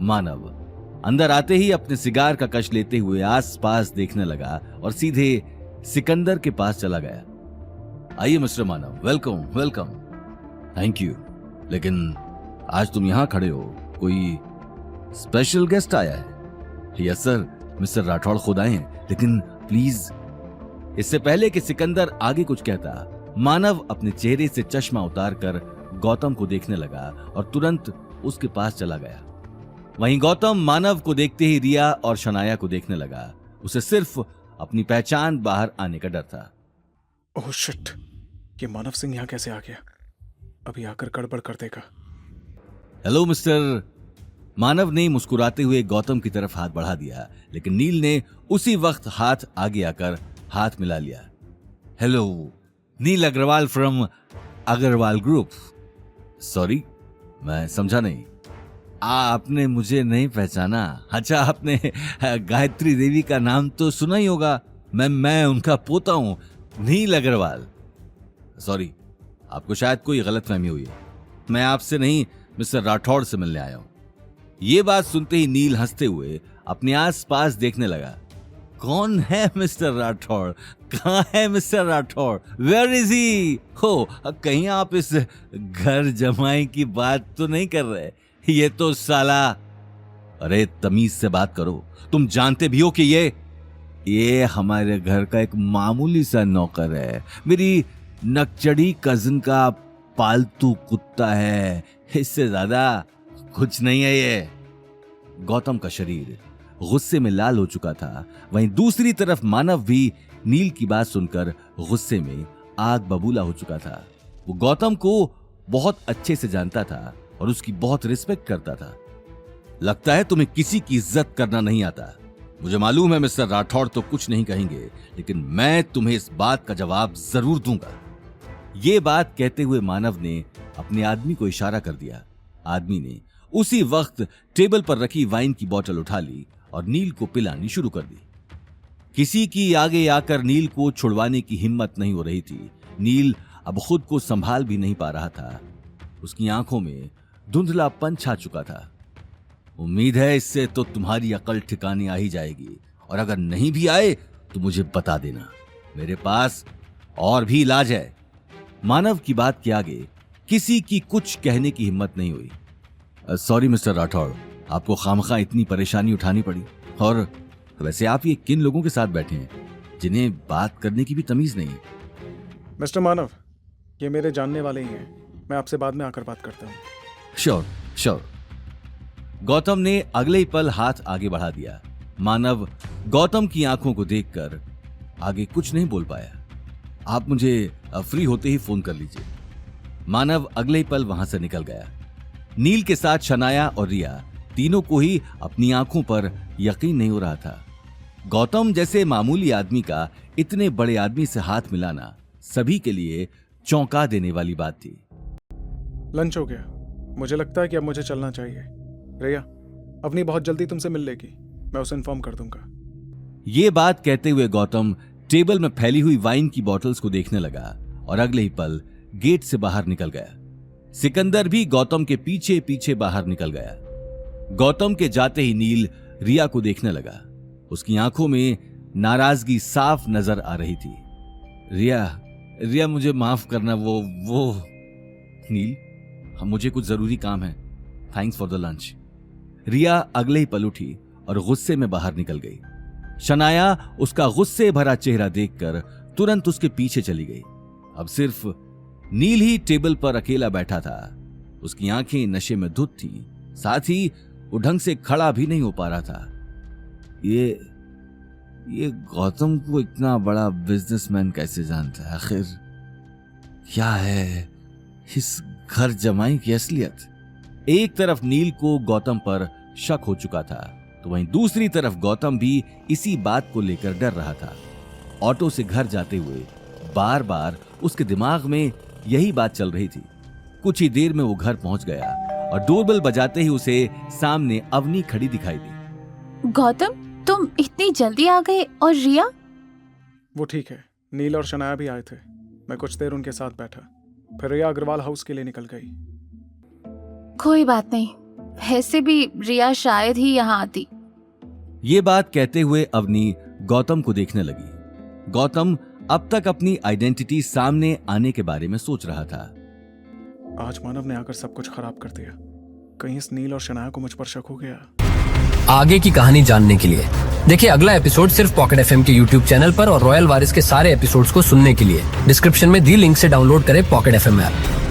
मानव अंदर आते ही अपने सिगार का कश लेते हुए आसपास देखने लगा और सीधे सिकंदर के पास चला गया। आइए mister Manav, welcome welcome. Thank you, लेकिन आज तुम यहां खड़े हो, कोई स्पेशल गेस्ट आया है? यस सर, मिस्टर राठौड़ खुद आए हैं, लेकिन प्लीज। इससे पहले कि सिकंदर आगे कुछ कहता, मानव अपने चेहरे से चश्मा उतारकर गौतम को देखने लगा और तुरंत उसके पास चला गया। वहीं गौतम मानव को देखते ही रिया और शनाया को देखने लगा। उसे सिर्फ अपनी पहचान बाहर आने का डर था। ओह शिट, ये मानव सिंह यहाँ कैसे आ गया? अभी आकर गड़बड़ कर देगा। Hello mister. मानव ने मुस्कुराते हुए गौतम की तरफ हाथ बढ़ा दिया, लेकिन नील ने उसी वक्त हाथ आगे आकर हाथ मिला लिया। Hello, Neel Agarwal from Agarwal group. Sorry, मैं समझा नहीं। आपने मुझे नहीं पहचाना? अच्छा, आपने गायत्री देवी का नाम तो सुना ही होगा। मैं उनका पोता हूं, नील अग्रवाल। सॉरी, आपको शायद कोई गलतफहमी हुई है। मैं आपसे नहीं, मिस्टर राठौड़ से मिलने आया हूं। ये बात सुनते ही नील हंसते हुए अपने आसपास देखने लगा। कौन है मिस्टर राठौड़? कहाँ है mister Rathore? Where is he? हो, कहीं आप इस घर जमाई की बात तो नहीं कर रहे? ये तो साला। अरे तमीज से बात करो, तुम जानते भी हो कि ये हमारे घर का एक मामूली सा नौकर है। मेरी नकचड़ी कजिन का पालतू कुत्ता है, इससे ज्यादा कुछ नहीं है ये। गौतम का शरीर गुस्से में लाल हो चुका था। वहीं दूसरी तरफ मानव भी नील की बात सुनकर गुस्से में आग बबूला हो चुका था। वो गौतम को बहुत अच्छे से जानता था और उसकी बहुत रिस्पेक्ट करता था। लगता है तुम्हें किसी की इज्जत करना नहीं आता। मुझे मालूम है मिस्टर राठौड़ तो कुछ नहीं कहेंगे, लेकिन मैं तुम्हें इस बात का जवाब जरूर दूंगा। ये बात कहते हुए मानव ने अपने आदमी को इशारा कर दिया। आदमी ने उसी वक्त टेबल पर रखी वाइन की बोतल उठा ली और नील को पिलानी शुरू कर दी। किसी की आगे आकर नील को छुड़वाने की हिम्मत नहीं हो रही थी। नील अब खुद को संभाल भी नहीं पा रहा था। उसकी आंखों में धुंधलापन छा चुका था। उम्मीद है इससे तो तुम्हारी अकल ठिकाने आ ही जाएगी, और अगर नहीं भी आए तो मुझे बता देना, मेरे पास और भी इलाज है। मानव की बात के आगे किसी की कुछ कहने की हिम्मत नहीं हुई। सॉरी मिस्टर राठौड़, आपको खामखा इतनी परेशानी उठानी पड़ी। और वैसे आप ये किन लोगों के साथ बैठे हैं जिन्हें बात करने की भी तमीज नहीं है? मिस्टर मानव, ये मेरे जानने वाले ही हैं। मैं आपसे बाद में आकर बात करता हूँ। Sure sure. गौतम ने अगले ही पल हाथ आगे बढ़ा दिया। मानव गौतम की आंखों को देखकर आगे कुछ नहीं बोल पाया। आप मुझे फ्री होते ही फोन कर लीजिए। मानव अगले ही पल वहां से निकल गया। नील के साथ शनाया और रिया तीनों को ही अपनी आंखों पर यकीन नहीं हो रहा था। गौतम जैसे मामूली आदमी का इतने बड़े आदमी से हाथ मिलाना सभी के लिए चौंका देने वाली बात थी। लंच हो गया, मुझे लगता है कि अब मुझे चलना चाहिए। रिया अपनी बहुत जल्दी तुमसे मिल लेगी, मैं उसे इन्फॉर्म कर दूंगा। ये बात कहते हुए गौतम टेबल में फैली हुई वाइन की बोतल्स को देखने लगा और अगले ही पल गेट से बाहर निकल गया। सिकंदर भी गौतम के पीछे पीछे बाहर निकल गया। गौतम के जाते ही नील रिया को देखने लगा। उसकी आंखों में नाराजगी साफ नजर आ रही थी। रिया मुझे माफ करना। वो नील, मुझे कुछ जरूरी काम है। Thanks for the lunch. Riya अगले ही पल उठी और गुस्से में बाहर निकल गई। शनाया उसका गुस्से भरा चेहरा देखकर तुरंत उसके पीछे चली गई। अब सिर्फ नील ही टेबल पर अकेला बैठा था। उसकी आंखें नशे में धुत थीं, साथ ही वो ढंग से खड़ा भी नहीं हो पा रहा था। ये गौतम को इतना बड़ा बिजनेसमैन कैसे जानता है? आखिर क्या है इस घर जमाई की असलियत? एक तरफ नील को गौतम पर शक हो चुका था, तो वहीं दूसरी तरफ गौतम भी इसी बात को लेकर डर रहा था। ऑटो से घर जाते हुए बार बार उसके दिमाग में यही बात चल रही थी। कुछ ही देर में वो घर पहुंच गया और डोरबेल बजाते ही उसे सामने अवनी खड़ी दिखाई दी। गौतम, तुम इतनी जल्दी आ गए? और रिया? वो ठीक है, नील और शनाया भी आए थे। मैं कुछ देर उनके साथ बैठा, फिर रिया अग्रवाल हाउस के लिए निकल गई। कोई बात नहीं, वैसे भी रिया शायद ही यहाँ आती। ये बात कहते हुए अवनी गौतम को देखने लगी। गौतम अब तक अपनी आइडेंटिटी सामने आने के बारे में सोच रहा था। आज मानव ने आकर सब कुछ खराब कर दिया। कहीं इस नील और शनाया को मुझ पर शक हो गया। आगे की कहानी जानने के लिए देखिए अगला एपिसोड सिर्फ पॉकेट एफएम के यूट्यूब चैनल पर और रॉयल वारिस के सारे एपिसोड्स को सुनने के लिए डिस्क्रिप्शन में दी लिंक से डाउनलोड करें पॉकेट एफएम ऐप।